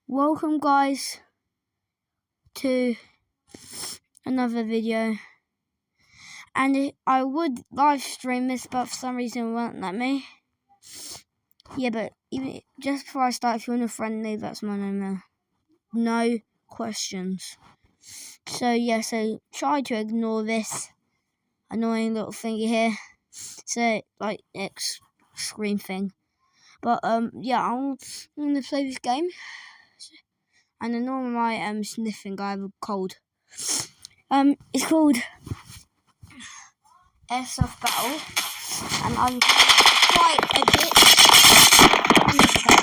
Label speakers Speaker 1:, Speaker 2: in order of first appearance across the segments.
Speaker 1: Welcome guys to another video, and I would live stream this but for some reason it won't let me. Yeah, but even just before I start, if you want a friendly, that's my name. No questions. So yeah, so try to ignore this annoying little thingy here. So like X screen thing. But yeah, I'm gonna play this game. And I know my sniffing, I have a cold. It's called Airsoft Battle, and I'm quite a bit in this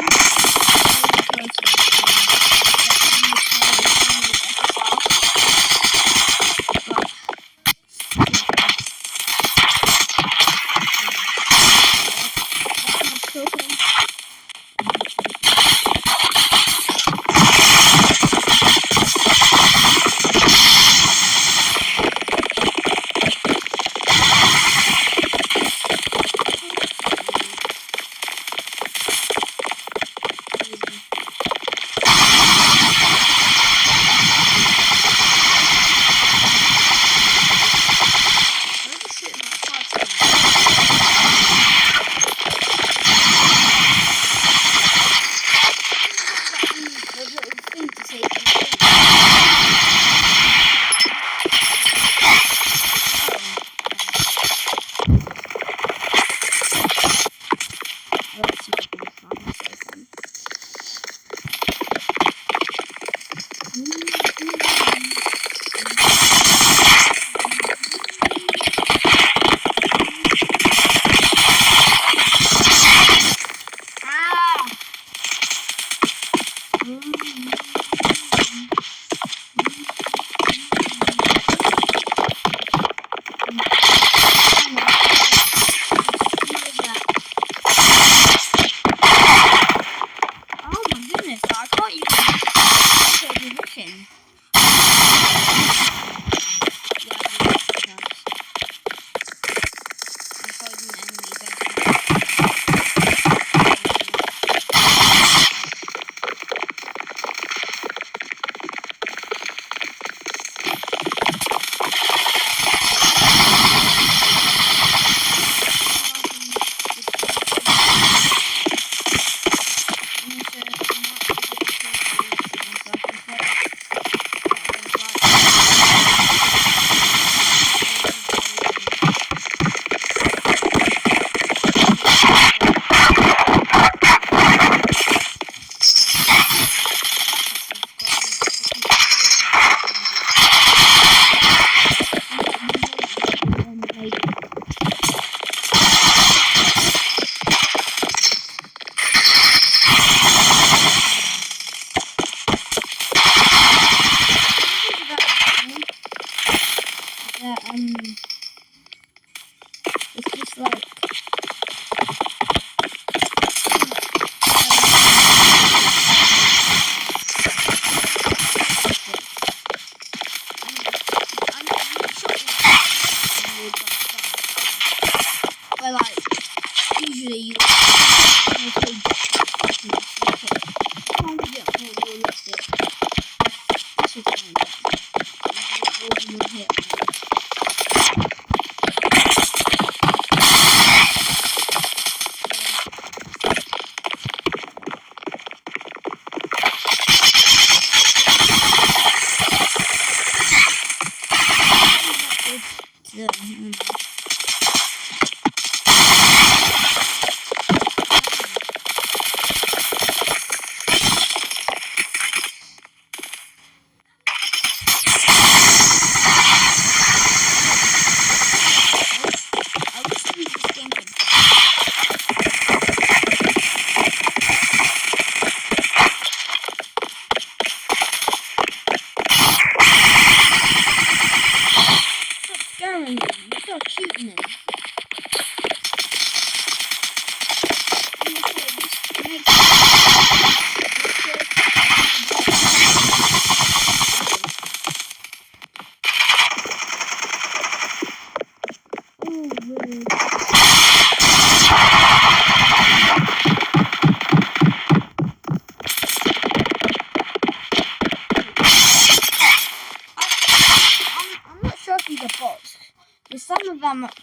Speaker 1: No, they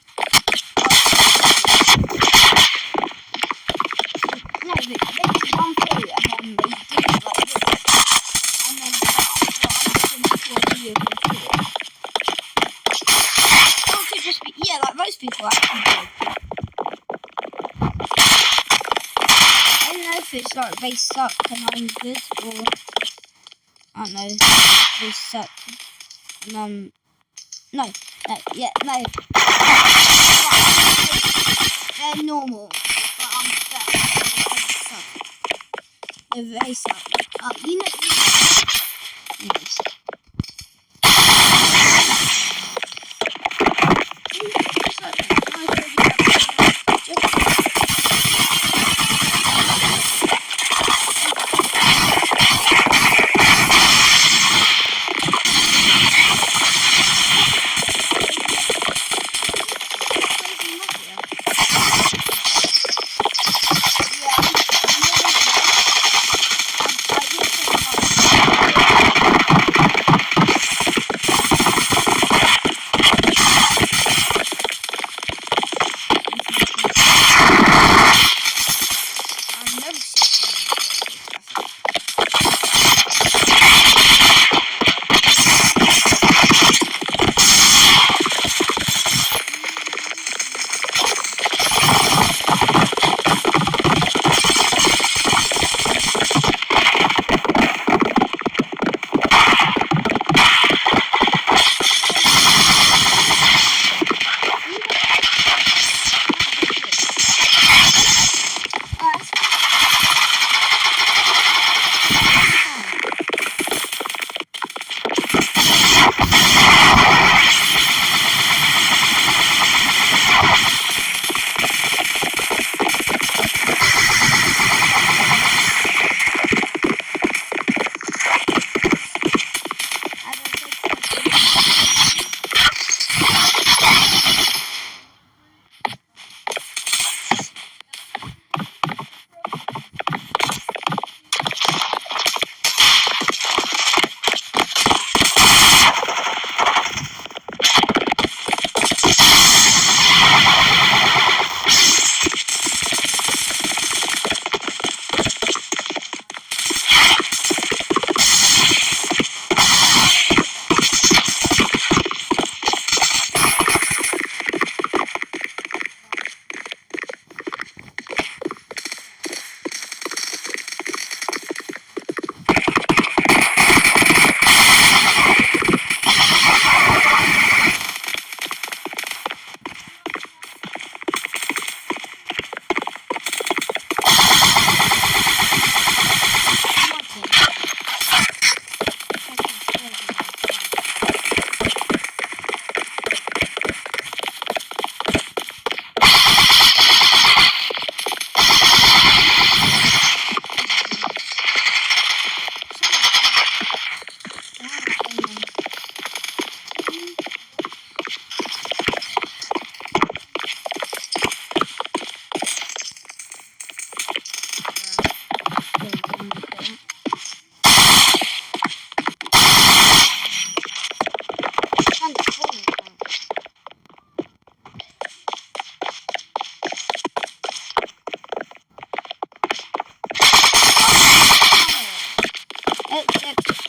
Speaker 1: just run through and then they do it like this. And then I'm looking for a video going through it. Or it could just be, yeah, like most people actually do. I don't know if it's like they suck and I'm good, or I don't know, they suck and no, they're normal, but I'm better. They suck. You know. Anyways.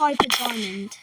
Speaker 1: Hyper Diamond.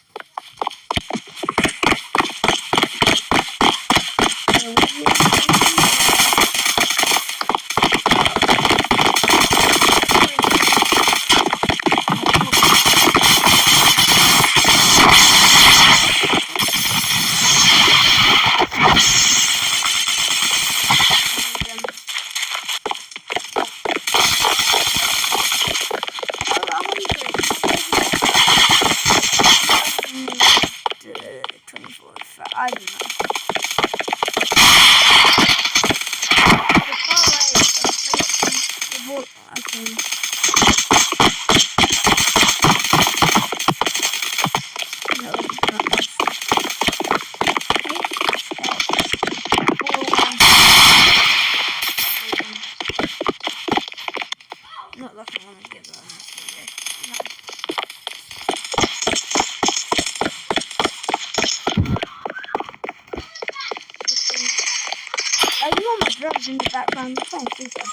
Speaker 1: in the background playing FIFA.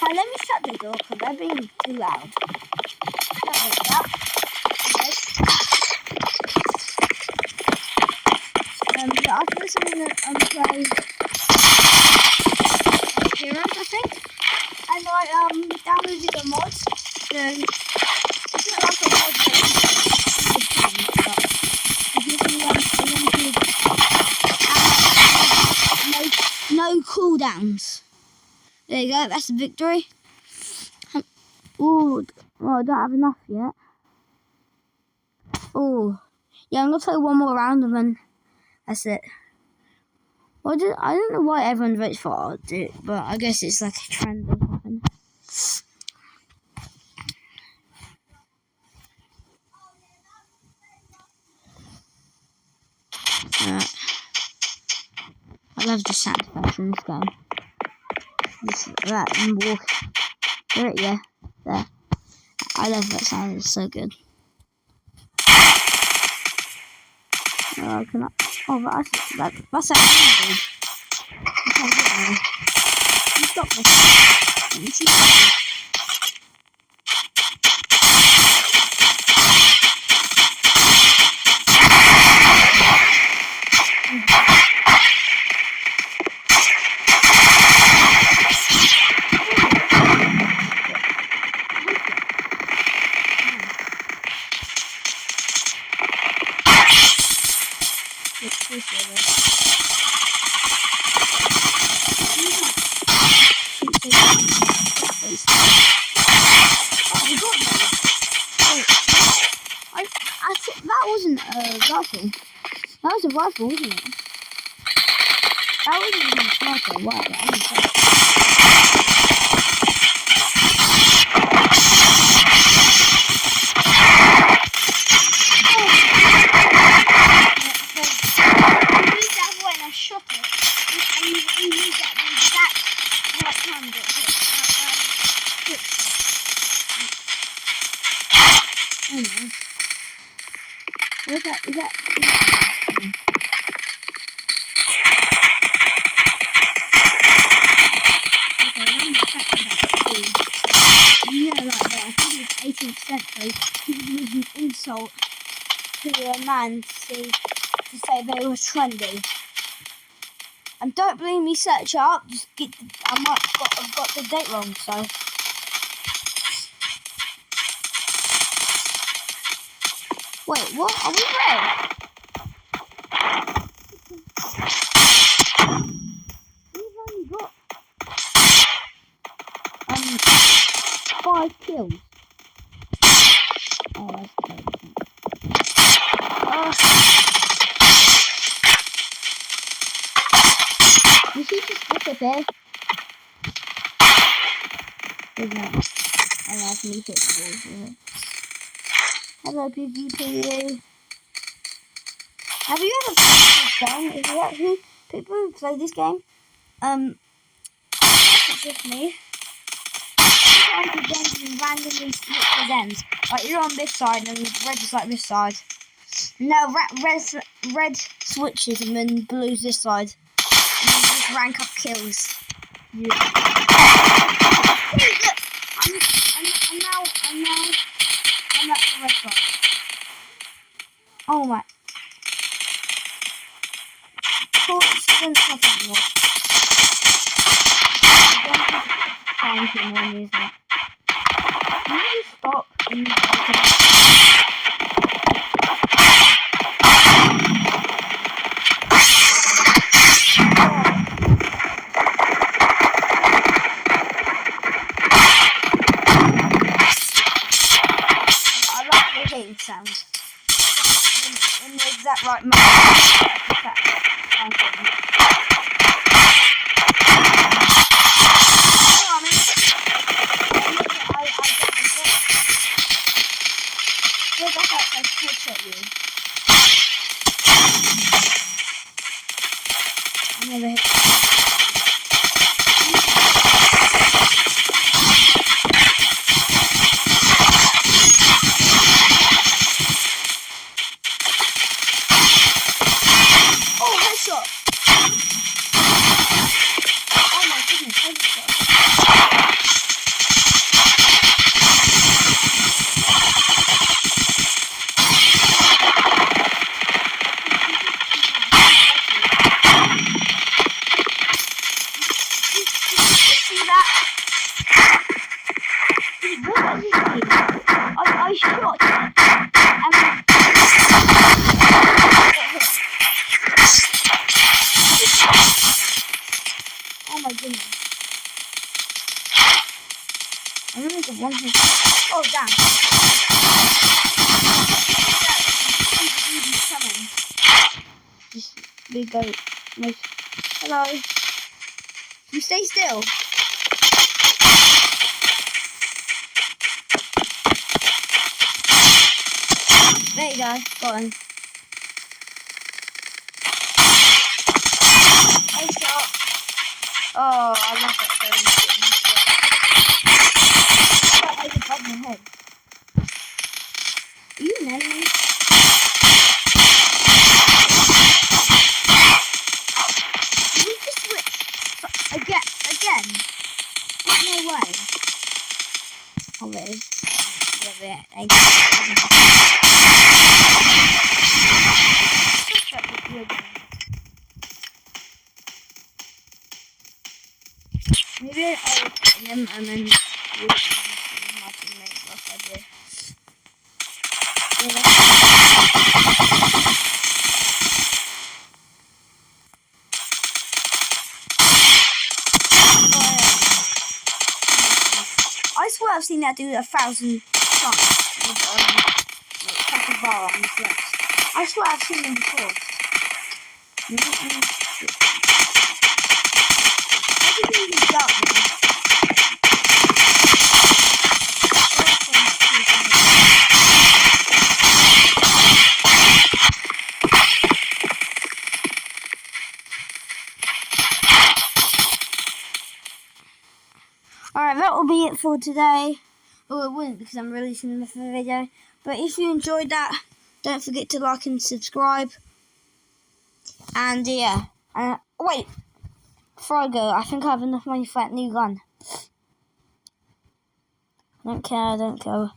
Speaker 1: Right, let me shut the door because they're being too loud. Sorry about that. Yeah, after this I'm gonna play Heroes, I think. And I downloaded the mods. So it's not like a mod but it gives me a limited no cooldowns. There you go, that's a victory. Ooh, well, I don't have enough yet. Oh, yeah, I'm gonna play one more round and then that's it. Well, I don't know why everyone votes for it, but I guess it's like a trend or something. I love the sound effects in this game. That and walk. There, yeah, there. I love that sound. It's so good. Can I? Oh, that's actually good. You stop this. You see that? That wasn't a rifle. That was a rifle, wasn't it? That wasn't even a sniper. Wow, that was a I shot it. And you used that the exact right time that hit. Oh no. Where's that? Is that? Okay, I'm gonna back to that too. You know, like that. I think it's 18%. So it was an insult to a man to say they were trendy. And don't blame me, search it up. Just I've got the date wrong. So. Wait, what? Are we red? We've only got 5 kills. Oh, that's terrible. Did he just disappear? I like me hit the balls with it. Hello, PvP. Have you ever played this game? Is that who people who play this game? It's just me. Sometimes the game randomly switches ends. Like you're on this side and red is like this side. No, red switches and then blue's this side. And you just rank up kills. Yeah. I'm at the red side. Oh my. Constant fucking look. Trying to annoy me, isn't it? Can you stop and I like the hitting sound. In the exact right moment. I never hit. Oh, headshot! one thing. Oh, damn. Just big go. Hello. You stay still. There you go. Got him. Headshot. Oh, I love that phone. Right above my head. Are you an enemy? Did you just switch again? No way. Oh, there it is. Maybe I'll put them and then we'll my teammates like I did. I swear I've seen that do 1,000 times with like bar on his legs. I swear I've seen them before. How did he even jump? Alright, that will be it for today. Well, it wouldn't because I'm releasing the video. But if you enjoyed that, don't forget to like and subscribe. And yeah. Wait. Before I go, I think I have enough money for that new gun. I don't care.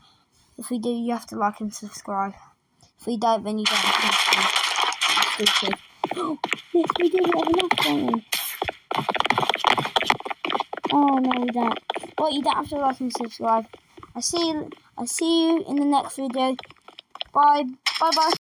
Speaker 1: If we do, you have to like and subscribe. If we don't, then you don't have to. Oh, yes, we do have enough, don't we? Oh, no, we don't. Well, you don't have to like and subscribe. I see you in the next video. Bye. Bye-bye.